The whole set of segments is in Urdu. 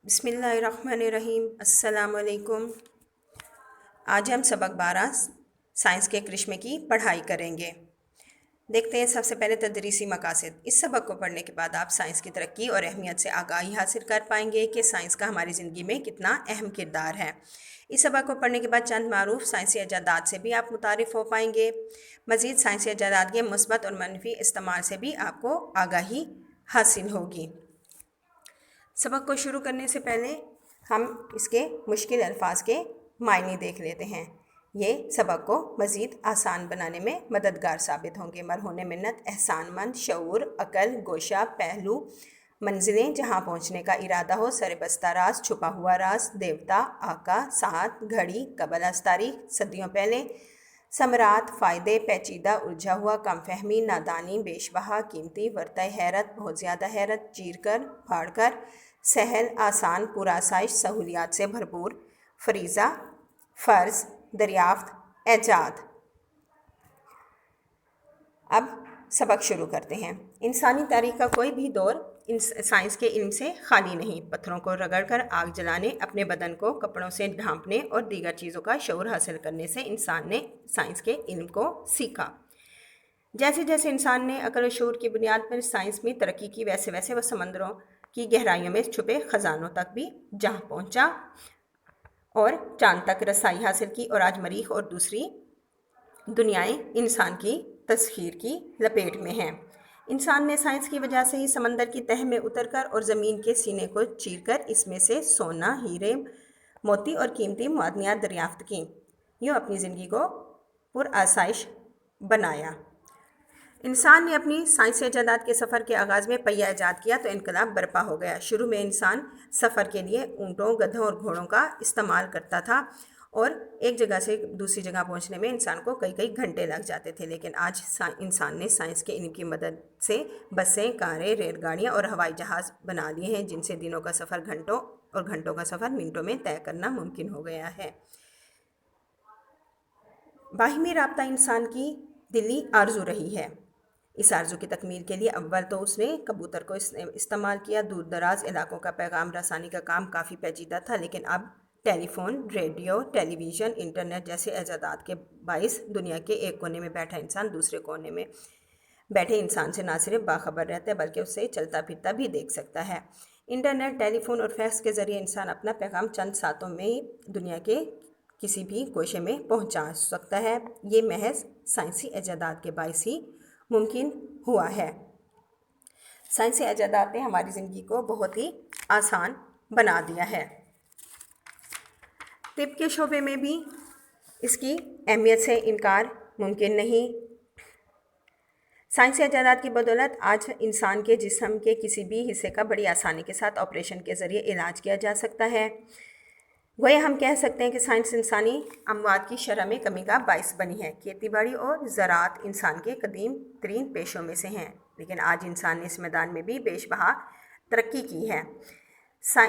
بسم اللہ الرحمن الرحیم۔ السلام علیکم۔ آج ہم سبق 12 سائنس کے کرشمے کی پڑھائی کریں گے۔ دیکھتے ہیں سب سے پہلے تدریسی مقاصد۔ اس سبق کو پڑھنے کے بعد آپ سائنس کی ترقی اور اہمیت سے آگاہی حاصل کر پائیں گے کہ سائنس کا ہماری زندگی میں کتنا اہم کردار ہے۔ اس سبق کو پڑھنے کے بعد چند معروف سائنسی ایجادات سے بھی آپ متعارف ہو پائیں گے۔ مزید سائنسی ایجادات کے مثبت اور منفی استعمال سے بھی آپ کو آگاہی حاصل ہوگی۔ سبق کو شروع کرنے سے پہلے ہم اس کے مشکل الفاظ کے معنی دیکھ لیتے ہیں۔ یہ سبق کو مزید آسان بنانے میں مددگار ثابت ہوں گے۔ مرہون منت، احسان مند، شعور، عقل، گوشہ، پہلو، منزلیں جہاں پہنچنے کا ارادہ ہو، سر بستہ راز، چھپا ہوا راز، دیوتا، آقا، ساعت، گھڑی، قبل از تاریخ، صدیوں پہلے، ثمرات، فائدے، پیچیدہ، الجھا ہوا، کم فہمی، نادانی، بیش بہا، قیمتی، ورطۂ حیرت، بہت زیادہ حیرت، چیر کر، پھاڑ کر، سہل، آسان، پرآسائش، سہولیات سے بھرپور، فریضہ، فرض، دریافت، ایجاد۔ اب سبق شروع کرتے ہیں۔ انسانی تاریخ کا کوئی بھی دور سائنس کے علم سے خالی نہیں۔ پتھروں کو رگڑ کر آگ جلانے، اپنے بدن کو کپڑوں سے ڈھانپنے اور دیگر چیزوں کا شعور حاصل کرنے سے انسان نے سائنس کے علم کو سیکھا۔ جیسے جیسے انسان نے عقل و شعور کی بنیاد پر سائنس میں ترقی کی، ویسے ویسے وہ سمندروں کی گہرائیوں میں چھپے خزانوں تک بھی جا پہنچا اور چاند تک رسائی حاصل کی، اور آج مریخ اور دوسری دنیائیں انسان کی تسخیر کی لپیٹ میں ہیں۔ انسان نے سائنس کی وجہ سے ہی سمندر کی تہہ میں اتر کر اور زمین کے سینے کو چیر کر اس میں سے سونا، ہیرے، موتی اور قیمتی معدنیات دریافت کی، یوں اپنی زندگی کو پرآسائش بنایا۔ انسان نے اپنی سائنسی ایجادات کے سفر کے آغاز میں پہیہ ایجاد کیا تو انقلاب برپا ہو گیا۔ شروع میں انسان سفر کے لیے اونٹوں، گدھوں اور گھوڑوں کا استعمال کرتا تھا، اور ایک جگہ سے دوسری جگہ پہنچنے میں انسان کو کئی گھنٹے لگ جاتے تھے، لیکن آج انسان نے سائنس کے علم کی مدد سے بسیں، کاریں، ریل گاڑیاں اور ہوائی جہاز بنا لیے ہیں، جن سے دنوں کا سفر گھنٹوں اور گھنٹوں کا سفر منٹوں میں طے کرنا ممکن ہو گیا ہے۔ باہمی رابطہ انسان کی دلی آرزو رہی ہے۔ اس آرزو کی تکمیل کے لیے اول تو اس نے کبوتر کو استعمال کیا۔ دور دراز علاقوں کا پیغام رسانی کا کام کافی پیچیدہ تھا، لیکن اب ٹیلی فون، ریڈیو، ٹیلی ویژن، انٹرنیٹ جیسے ایجادات کے باعث دنیا کے ایک کونے میں بیٹھا انسان دوسرے کونے میں بیٹھے انسان سے نہ صرف باخبر رہتا ہے بلکہ اسے چلتا پھرتا بھی دیکھ سکتا ہے۔ انٹرنیٹ، ٹیلی فون اور فیکس کے ذریعے انسان اپنا پیغام چند ساتوں میں دنیا کے کسی بھی گوشے میں پہنچا سکتا ہے۔ یہ محض سائنسی ایجادات کے باعث ہی ممکن ہوا ہے۔ سائنسی ایجادات نے ہماری زندگی کو بہت ہی آسان بنا دیا ہے۔ طب کے شعبے میں بھی اس کی اہمیت سے انکار ممکن نہیں۔ سائنسی ایجادات کی بدولت آج انسان کے جسم کے کسی بھی حصے کا بڑی آسانی کے ساتھ آپریشن کے ذریعے علاج کیا جا سکتا ہے۔ گویا ہم کہہ سکتے ہیں کہ سائنس انسانی اموات کی شرح میں کمی کا باعث بنی ہے۔ کھیتی باڑی اور زراعت انسان کے قدیم ترین پیشوں میں سے ہیں، لیکن آج انسان نے اس میدان میں بھی بیش بہا ترقی کی ہے۔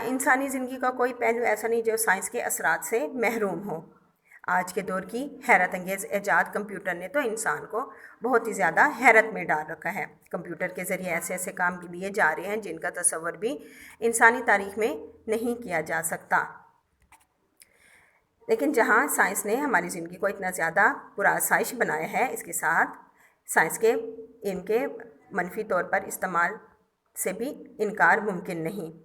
انسانی زندگی کا کوئی پہلو ایسا نہیں جو سائنس کے اثرات سے محروم ہو۔ آج کے دور کی حیرت انگیز ایجاد کمپیوٹر نے تو انسان کو بہت ہی زیادہ حیرت میں ڈال رکھا ہے۔ کمپیوٹر کے ذریعے ایسے ایسے کام لیے جا رہے ہیں جن کا تصور بھی انسانی تاریخ میں نہیں کیا جا سکتا۔ لیکن جہاں سائنس نے ہماری زندگی کو اتنا زیادہ پرآسائش بنایا ہے، اس کے ساتھ سائنس کے علم کے منفی طور پر استعمال سے بھی انکار ممکن نہیں۔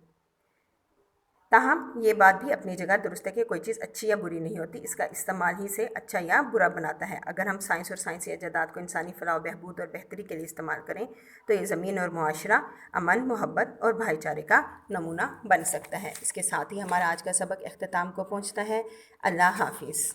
تاہم یہ بات بھی اپنی جگہ درست ہے کہ کوئی چیز اچھی یا بری نہیں ہوتی، اس کا استعمال ہی سے اچھا یا برا بناتا ہے۔ اگر ہم سائنس اور سائنسی ایجادات کو انسانی فلاح و بہبود اور بہتری کے لیے استعمال کریں تو یہ زمین اور معاشرہ امن، محبت اور بھائی چارے کا نمونہ بن سکتا ہے۔ اس کے ساتھ ہی ہمارا آج کا سبق اختتام کو پہنچتا ہے۔ اللہ حافظ۔